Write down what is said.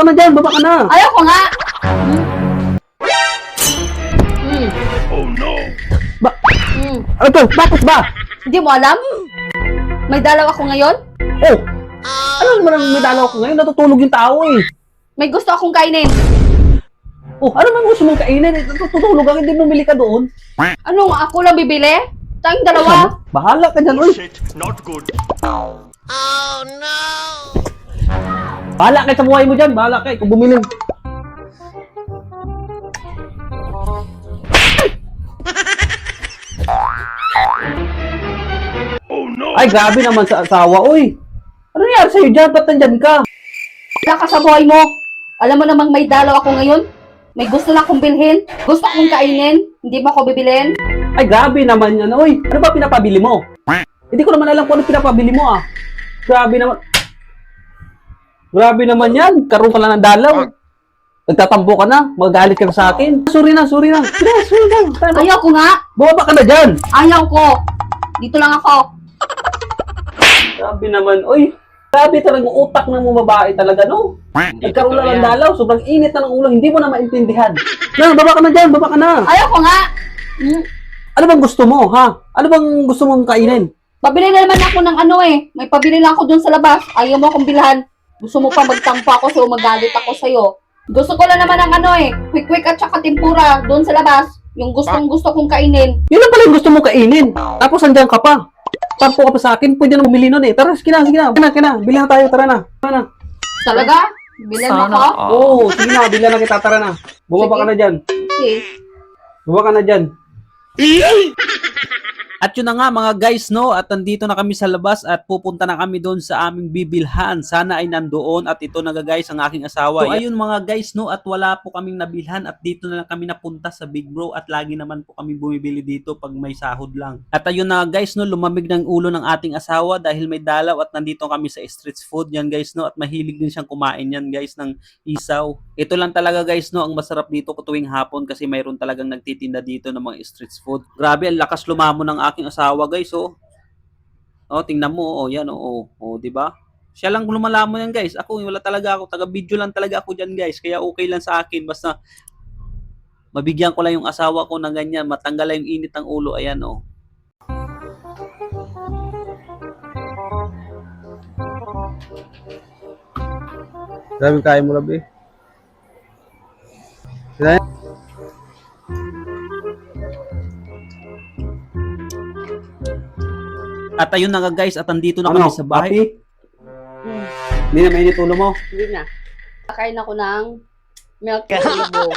Baba ka na dyan, baba ka na. Ayoko nga. Ba, Hmm. ito, bakit ba? Hindi mo alam? May dalaw ako ngayon? Oh, ano naman ang may dalaw ko ngayon? Natutulog yung tao eh. May gusto akong kainin. Oh, ano man gusto mong kainin? Tutulog ka, hindi bumili ka doon. Anong ako lang bibili? Tayong dalawa. Bahala ka dyan, uy. Shit, not good. Bahala kayo sa buhay mo dyan, bahala kayo kung bumili. Ay, grabe naman sa asawa, uy. Ano nangyari sa'yo dyan? Ba't nandyan ka? Wala ka sa buhay mo. Alam mo namang may dalaw ako ngayon. May gusto na akong bilhin. Gusto akong kainin. Hindi mo ako bibilin. Ay, grabe naman yan, uy. Ano ba pinapabili mo? Hindi ko naman alam kung ano pinapabili mo, ah. Grabe naman. Grabe naman yan. Karoon ka lang ng dalaw. Nagtatampo ka na. Magalit ka na sa akin. Sorry na, sorry na. Sorry na. Ayaw ko nga. Bumaba ka na dyan. Ayaw ko. Dito lang ako. Grabe naman, uy. Grabe talagang utak ng mga babae talaga, no? Nagkaroon na ng dalaw. Sobrang init na ng ulo. Hindi mo na maintindihan. Na, baba ka na dyan. Baba ka na. Ayaw ko nga. Ano bang gusto mo, ha? Ano bang gusto mong kainin? Pabili na naman ako ng ano eh. May pabili lang ako dun sa labas. Ayaw mo akong bilhan. Gusto mo pa magtampo ako so magalit ako sa'yo. Gusto ko lang naman ng ano eh. Quick at saka tempura dun sa labas. Yung gustong gusto kong kainin. Yun lang pala yung gusto mong kainin. Tapos andyan ka pa. Tampo ka pa sa akin. Pwede na bumili nun eh. Tara, sige na, sige na. Kina. Bilang tayo. Tara na. Tara na. Talaga? Bilhan mo ko? Oo, sige na. Bilang na kita. Tara na. Bumaba ka na dyan. Okay. Bumaba ka na dyan. At yun na nga mga guys, no, at nandito na kami sa labas at pupunta na kami doon sa aming bibilhan. Sana ay nandoon at ito na guys ang aking asawa. So ayun mga guys, no, at wala po kaming nabilhan at dito na lang kami napunta sa Big Bro at lagi naman po kami bumibili dito pag may sahod lang. At ayun na guys, no, lumamig ng ulo ng ating asawa dahil may dalaw at nandito kami sa street food yan guys, no, at mahilig din siyang kumain yan guys ng isaw. Ito lang talaga guys, no, ang masarap dito tuwing hapon kasi mayroon talagang nagtitinda dito ng mga street food. Grabe, ang lakas lumamo ng aking asawa guys, oh. Oh, tingnan mo, oh, yan, oh, oh, 'di ba? Siya lang lumalamon yan guys. Ako wala talaga ako, taga-video lang talaga ako diyan guys. Kaya okay lang sa akin basta mabigyan ko lang yung asawa ko ng ganyan, matanggal lang yung init ng ulo, ayan, oh. Grabe kaya mo, Labi. At ayun na nga guys, at andito na kami sa bahay. Happy? Hindi na mainit ulo mo. Hindi na. Kakain ako ng milk carbo.